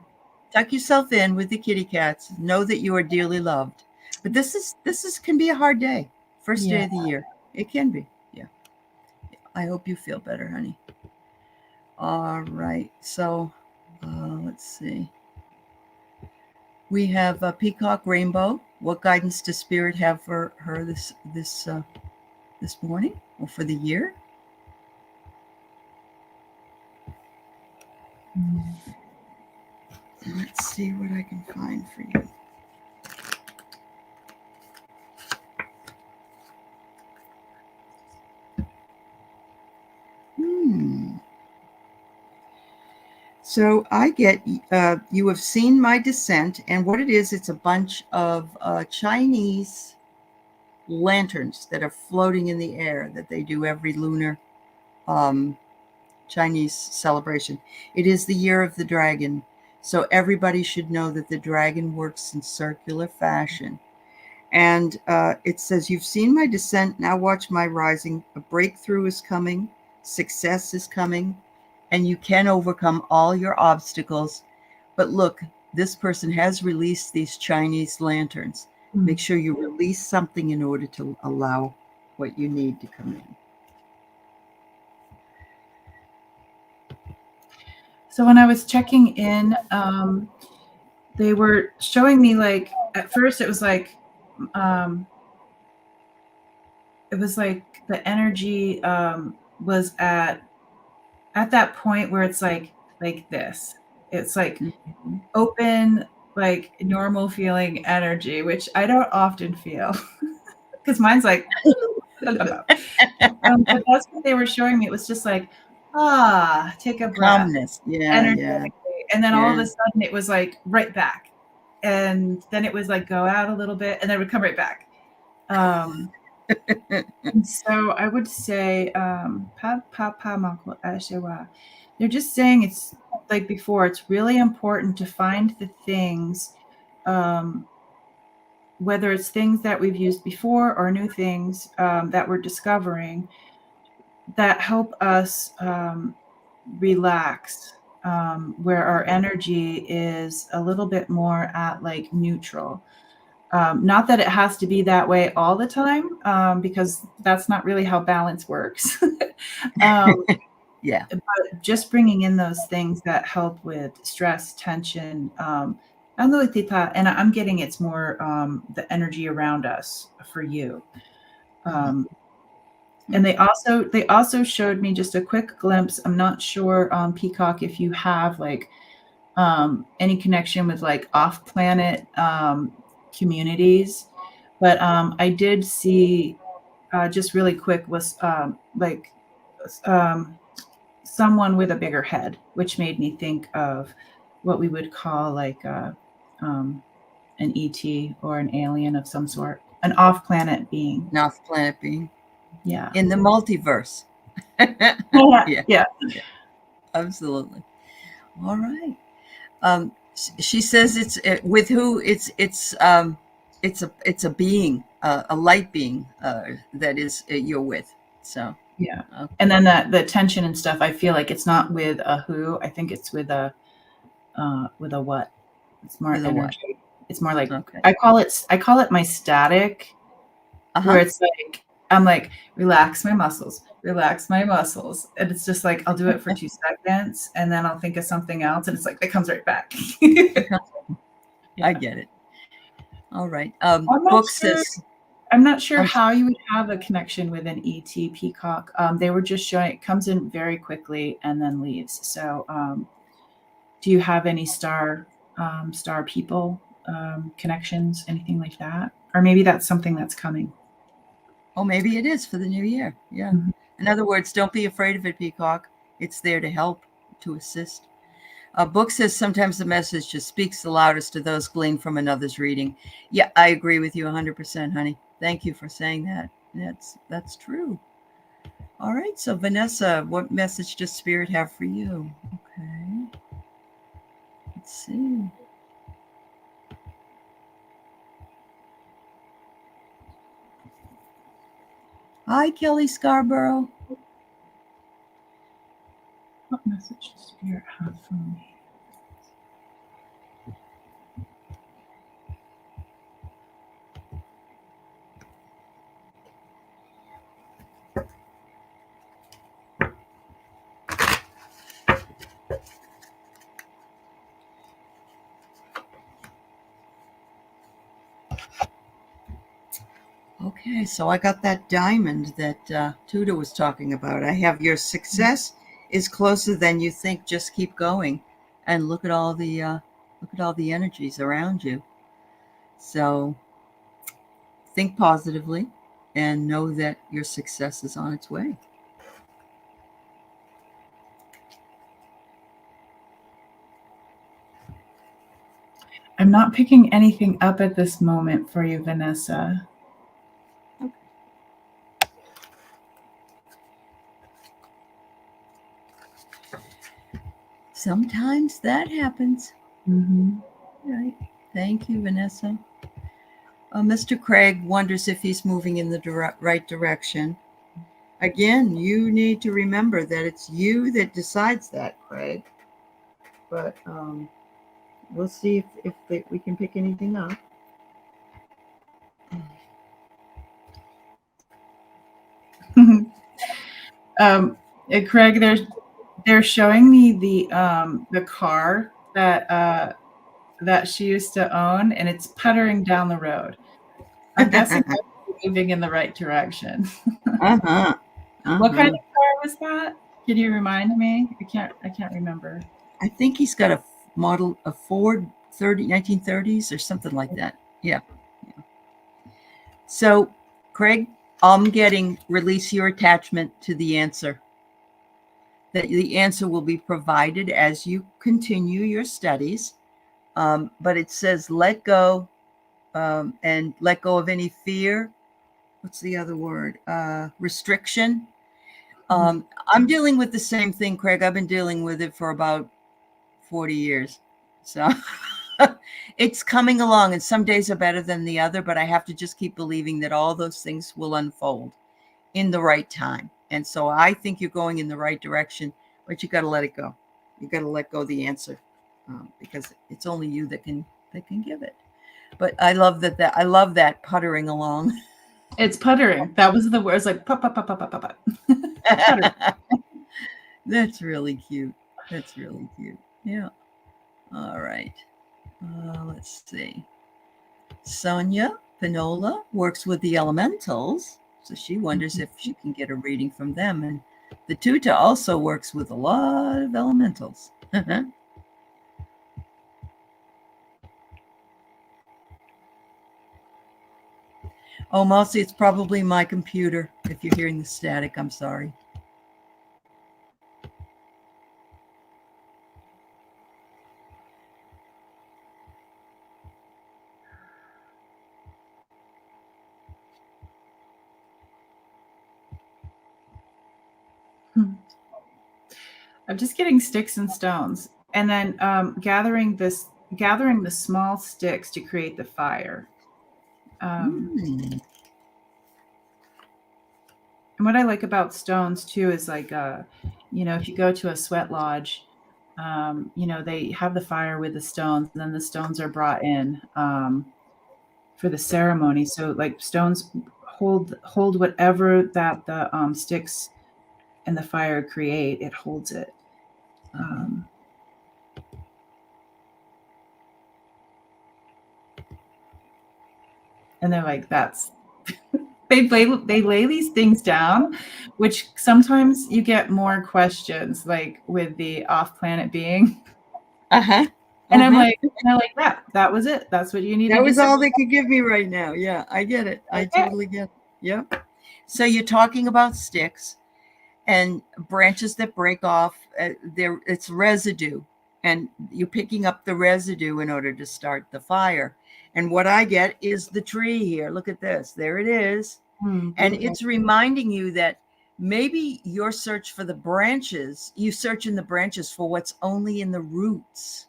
tuck yourself in with the kitty cats. Know that you are dearly loved. But this can be a hard day. First day Yeah. of the year. It can be. Yeah. I hope you feel better, honey. All right. So let's see. We have a Peacock Rainbow. What guidance does Spirit have for her this morning or for the year? Let's see what I can find for you. So I get, you have seen my descent, and what it is, it's a bunch of Chinese lanterns that are floating in the air that they do every lunar Chinese celebration. It is the year of the dragon, so everybody should know that the dragon works in circular fashion. And it says, you've seen my descent, now watch my rising. A breakthrough is coming, success is coming, and you can overcome all your obstacles. But look, this person has released these Chinese lanterns. Make sure you release something in order to allow what you need to come in. So when I was checking in, they were showing me, like, at first it was like the energy was at that point where it's like this. It's like open, like normal feeling energy, which I don't often feel because mine's like, but that's what they were showing me. It was just like, take a breath. Calmness. Yeah. Energetically. And then all of Yeah. a sudden it was like right back. And then it was like go out a little bit and then it would come right back. And so I would say, they're just saying, it's like before, it's really important to find the things, whether it's things that we've used before or new things that we're discovering that help us relax, where our energy is a little bit more at like neutral. Not that it has to be that way all the time, because that's not really how balance works. Yeah. But just bringing in those things that help with stress, tension, and I'm getting it's more the energy around us for you. And they also showed me just a quick glimpse. I'm not sure on Peacock if you have like any connection with like off-planet communities, but I did see just really quick was someone with a bigger head, which made me think of what we would call like an ET or an alien of some sort, an off-planet being. An off-planet being. Yeah. In the multiverse. Yeah. Absolutely. All right. She says it's with who it's a being, a light being that is you're with. So yeah. Okay. And then the tension and stuff, I feel like it's not with a who. I think it's with a what. It's more With a energy. what? It's more like Okay. I call it my static, where it's like I'm like, relax my muscles, and it's just like I'll do it for 2 seconds and then I'll think of something else and it's like it comes right back. I get it. All right. I'm not sure how you would have a connection with an ET Peacock. They were just showing it comes in very quickly and then leaves. So do you have any star people connections, anything like that? Or maybe that's something that's coming. Oh, maybe it is for the new year. Yeah. Mm-hmm. In other words, don't be afraid of it, Peacock. It's there to help, to assist. Book says sometimes the message just speaks the loudest to those gleaned from another's reading. Yeah, I agree with you 100%, honey. Thank you for saying that. That's true. All right. So, Vanessa, what message does Spirit have for you? Okay. Let's see. Hi, Kelly Scarboro. What message does Spirit have for me? Okay, so I got that diamond that Tutah was talking about. I have your success is closer than you think. Just keep going, and look at all the energies around you. So think positively, and know that your success is on its way. I'm not picking anything up at this moment for you, Vanessa. Okay. Sometimes that happens. Mm-hmm. Right. Thank you, Vanessa. Mr. Craig wonders if he's moving in the right direction. Again, you need to remember that it's you that decides that, Craig. But we'll see if we can pick anything up. Craig, they're showing me the car that she used to own, and it's puttering down the road. I'm guessing that's moving in the right direction. Uh-huh. What kind of Uh-huh. car was that? Can you remind me? I can't remember. I think he's got a Ford 1930s or something like that. Yeah. So, Craig, I'm getting release your attachment to the answer. That the answer will be provided as you continue your studies. But it says let go and let go of any fear. What's the other word? Restriction. I'm dealing with the same thing, Craig. I've been dealing with it for about 40 years. So it's coming along, and some days are better than the other, but I have to just keep believing that all those things will unfold in the right time. And so I think you're going in the right direction, but you got to let it go. You got to let go of the answer because it's only you that can give it. But I love I love that puttering along. It's puttering. That was the word. It's like pop, pop, pop, pop, pop, pop. That's really cute. That's really cute. Yeah. All right. Let's see. Sonia Pinola works with the elementals, so she wonders if she can get a reading from them. And the Tutah also works with a lot of elementals. Oh, mostly it's probably my computer. If you're hearing the static, I'm sorry. I'm just getting sticks and stones, and then gathering the small sticks to create the fire. And what I like about stones too is like, if you go to a sweat lodge, they have the fire with the stones, and then the stones are brought in for the ceremony. So like stones hold whatever that the sticks and the fire create. It holds it. And they're like, that's they lay these things down, which sometimes you get more questions, like with the off-planet being. And I'm like, that was it. That's what you needed. That was all they could give me right now. Yeah, I get it. I totally get it. Yep. So you're talking about sticks and branches that break off. It's residue, and you're picking up the residue in order to start the fire. And what I get is the tree here. Look at this. There it is. And it's reminding you that maybe your search for the branches, you search in the branches for what's only in the roots.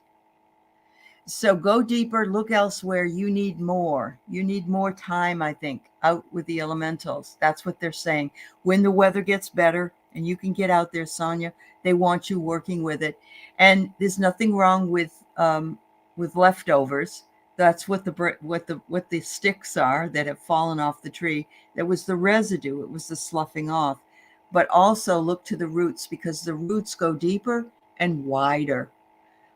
So go deeper, look elsewhere. You need more. You need more time, I think, out with the elementals. That's what they're saying. When the weather gets better and you can get out there, Sonia, they want you working with it. And there's nothing wrong with leftovers. That's what the sticks are that have fallen off the tree. That was the residue. It was the sloughing off. But also look to the roots, because the roots go deeper and wider.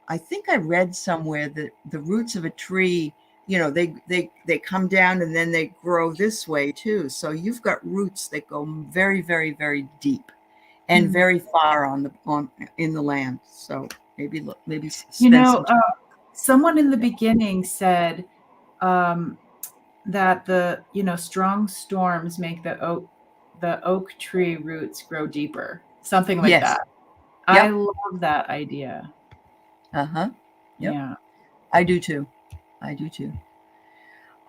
I think I read somewhere that the roots of a tree, they come down and then they grow this way too. So you've got roots that go very, very, very deep and very far in the land. So maybe spend some time. Someone in the beginning said that the strong storms make the oak tree roots grow deeper, something like Yes. that. Yep. I love that idea. Yep. Yeah. I do too.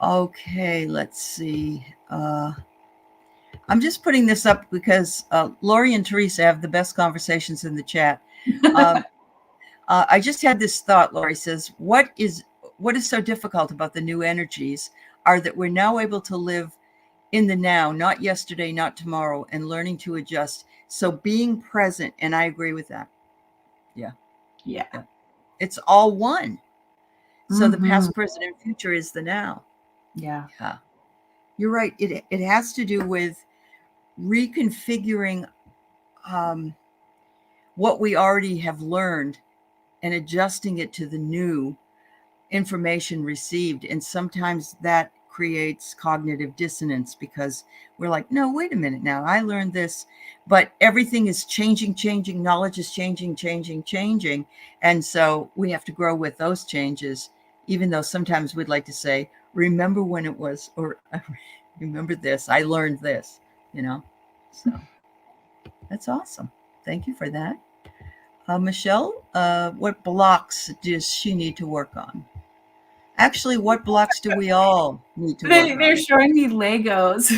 Okay, let's see. I'm just putting this up because Lori and Teresa have the best conversations in the chat. I just had this thought. Lori says, what is so difficult about the new energies are that we're now able to live in the now, not yesterday, not tomorrow, and learning to adjust. So being present, and I agree with that. Yeah. It's all one. So the past, present, and future is the now. Yeah. You're right. It has to do with reconfiguring what we already have learned and adjusting it to the new information received. And sometimes that creates cognitive dissonance because we're like, no, wait a minute now, I learned this, but everything is changing, knowledge is changing. And so we have to grow with those changes, even though sometimes we'd like to say, remember when it was, or remember this, I learned this, so that's awesome. Thank you for that. Michelle, what blocks does she need to work on? Actually, what blocks do we all need to work on? They're showing me Legos.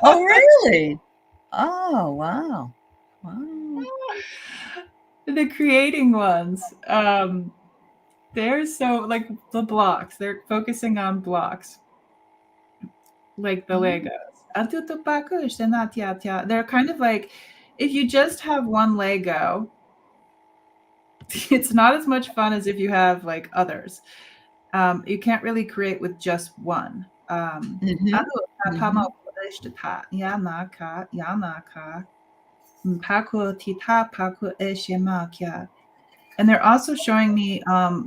Oh, really? Oh, wow. The creating ones. They're so like the blocks. They're focusing on blocks. Like the Legos. They're kind of like, if you just have one Lego, it's not as much fun as if you have like others. You can't really create with just one. And they're also showing me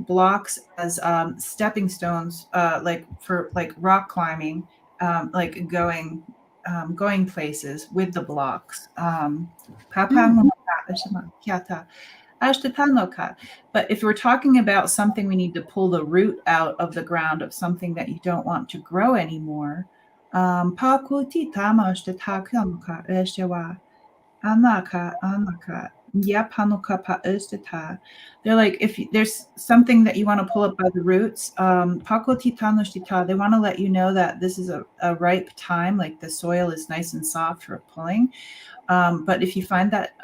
blocks as stepping stones, like for like rock climbing, like going places with the blocks. But if we're talking about something, we need to pull the root out of the ground of something that you don't want to grow anymore. They're like, if there's something that you want to pull up by the roots, they want to let you know that this is a ripe time, like the soil is nice and soft for pulling. But if you find that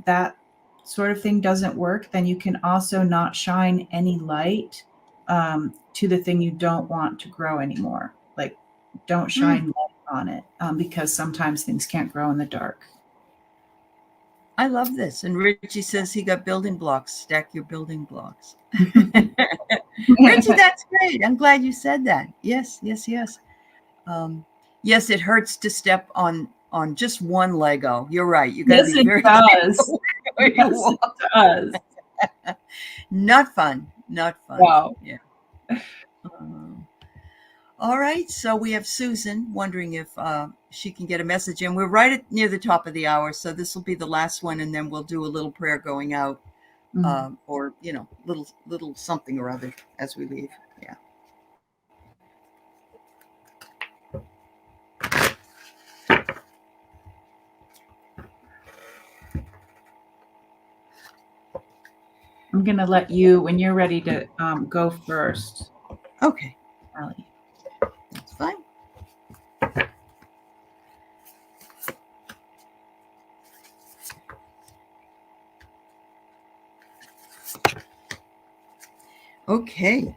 that sort of thing doesn't work, then you can also not shine any light to the thing you don't want to grow anymore. Like, don't shine light on it because sometimes things can't grow in the dark. I love this. And Richie says he got building blocks. Stack your building blocks. Richie, that's great. I'm glad you said that. Yes. Yes, it hurts to step on just one Lego. You're right. You got to be very careful. Yes, it does. Not fun. Wow. Yeah. All right. So we have Susan wondering if she can get a message in. We're right near the top of the hour. So this will be the last one. And then we'll do a little prayer going out or, little something or other as we leave. Yeah. I'm going to let you, when you're ready to go first. Okay. Aley. That's fine. Okay.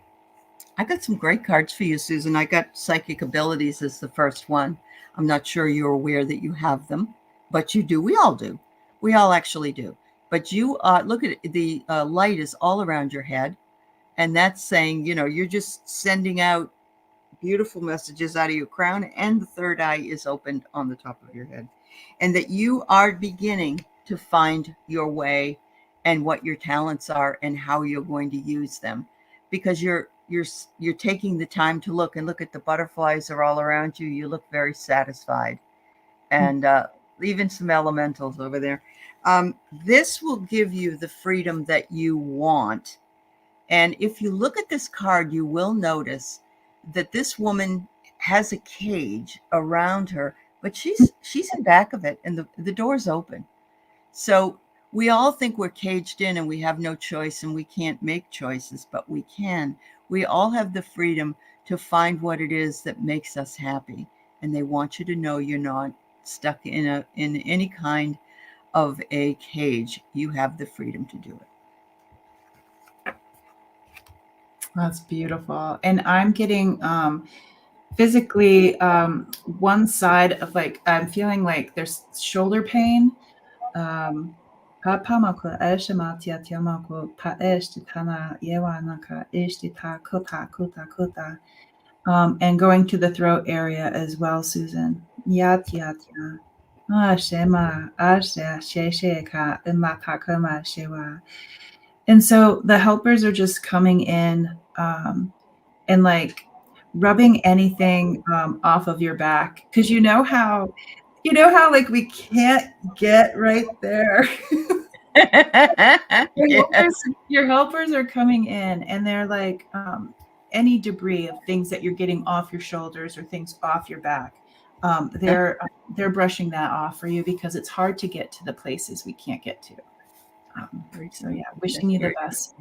I got some great cards for you, Susan. I got Psychic Abilities as the first one. I'm not sure you're aware that you have them, but you do. We all do. We all actually do. But you look at it, the light is all around your head. And that's saying, you're just sending out beautiful messages out of your crown, and the third eye is opened on the top of your head. And that you are beginning to find your way and what your talents are and how you're going to use them. Because you're you're taking the time to look at the butterflies are all around you. You look very satisfied, and even some elementals over there. This will give you the freedom that you want. And if you look at this card, you will notice that this woman has a cage around her, but she's in back of it, and the door's open. So we all think we're caged in and we have no choice and we can't make choices, but we can. We all have the freedom to find what it is that makes us happy. And they want you to know you're not stuck in any kind of a cage. You have the freedom to do it. That's beautiful. And I'm getting physically one side of, like, I'm feeling like there's shoulder pain. And going to the throat area as well, Susan. And so the helpers are just coming in and like rubbing anything off of your back, because you know how like we can't get right there. Your helpers are coming in, and they're like any debris of things that you're getting off your shoulders or things off your back. They're brushing that off for you, because it's hard to get to the places we can't get to. So yeah, wishing you the best.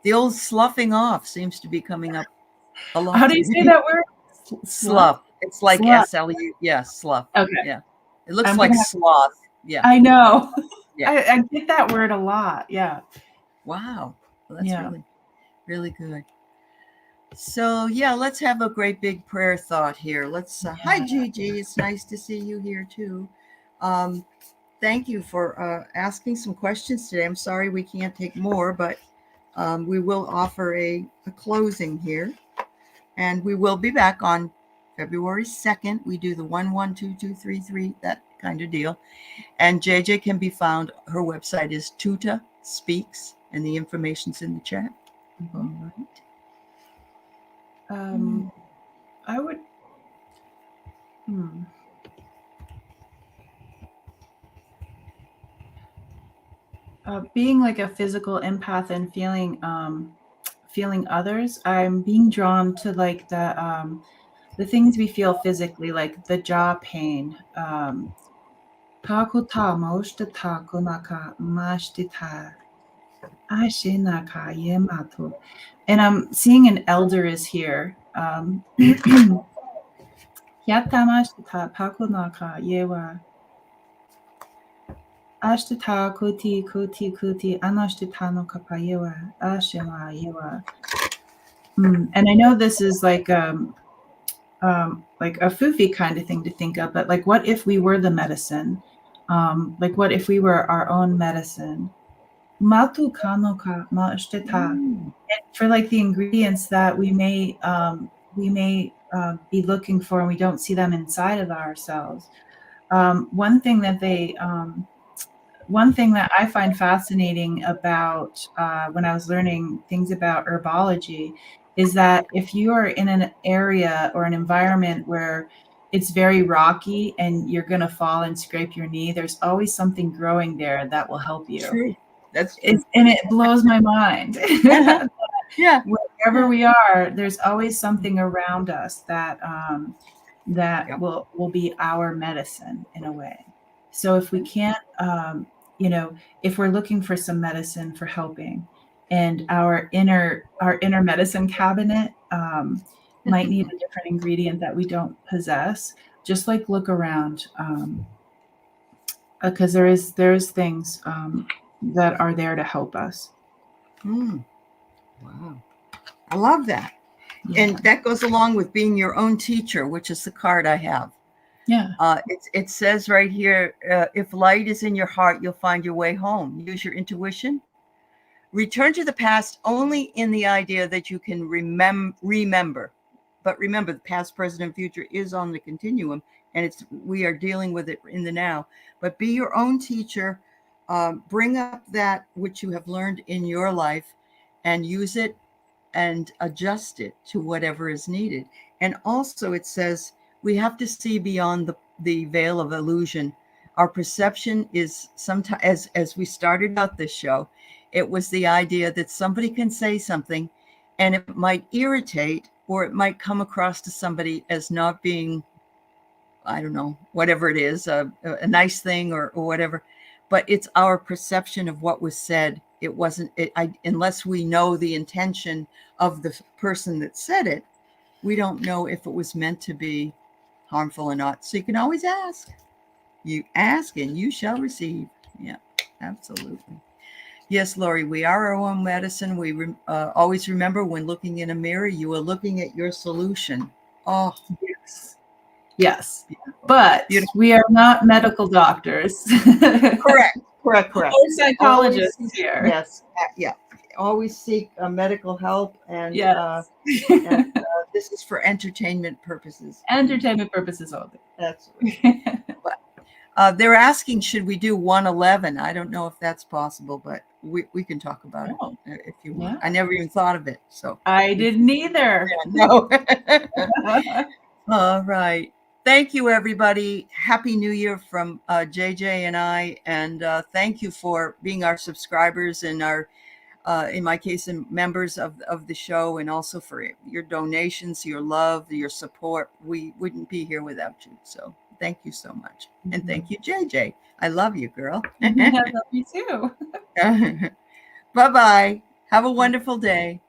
The old sloughing off seems to be coming up a lot. How do you say that word? Slough. It's like S-L-U. Yeah, slough. Okay. Yeah. It looks like sloth. Yeah. I know. Yeah. I get that word a lot. Yeah. Wow. Well, that's really, really good. So yeah, let's have a great big prayer thought here. Let's hi Gigi. It's nice to see you here too. Thank you for asking some questions today. I'm sorry we can't take more, but we will offer a closing here. And we will be back on February 2nd. We do the 112233, that kind of deal. And JJ can be found. Her website is Tutah Speaks, and the information's in the chat. All right. I would. Being like a physical empath and feeling others, I'm being drawn to like the things we feel physically, like the jaw pain. And I'm seeing an elder is here. Ashtata kuti kuti kuti anashtata no kapayewa ashema yewa. And I know this is like a foofy kind of thing to think of, but like, what if we were the medicine? Like, what if we were our own medicine? Matu kanoka ma ashtata. For like the ingredients that we may be looking for, and we don't see them inside of ourselves. One thing that I find fascinating about when I was learning things about herbology is that if you are in an area or an environment where it's very rocky and you're going to fall and scrape your knee, there's always something growing there that will help you. True. That's true. And it blows my mind. Yeah. Wherever we are, there's always something around us that will be our medicine in a way. So if we can't, if we're looking for some medicine for helping, and our inner medicine cabinet might need a different ingredient that we don't possess, just like look around, because there's things that are there to help us. Wow. I love that. Yeah. And that goes along with being your own teacher, which is the card I have. Yeah. It says right here, if light is in your heart, you'll find your way home. Use your intuition. Return to the past only in the idea that you can remember. But remember, the past, present, and future is on the continuum, and we are dealing with it in the now. But be your own teacher. Bring up that which you have learned in your life and use it and adjust it to whatever is needed. And also it says we have to see beyond the veil of illusion. Our perception is sometimes, as we started out this show, it was the idea that somebody can say something and it might irritate, or it might come across to somebody as not being, I don't know, whatever it is, a nice thing or whatever. But it's our perception of what was said. It wasn't, unless we know the intention of the person that said it, we don't know if it was meant to be harmful or not. So you can always ask. You ask and you shall receive. Yeah, absolutely. Yes, Lori, we are our own medicine. We always remember, when looking in a mirror, you are looking at your solution. Oh, yes. Yes. But we are not medical doctors. Correct. Or psychologists always, here. Yes. Yeah. Always seek medical help. And, yes. And this is for entertainment purposes. Entertainment purposes only. That's right. But they're asking, should we do 111? I don't know if that's possible, but we can talk about it if you want. I never even thought of it. So I didn't either. Yeah, no. All right. Thank you, everybody. Happy New Year from JJ and I. And thank you for being our subscribers and our, in my case, members of the show, and also for your donations, your love, your support. We wouldn't be here without you. So thank you so much. And thank you, JJ. I love you, girl. I love you too. Bye-bye. Have a wonderful day.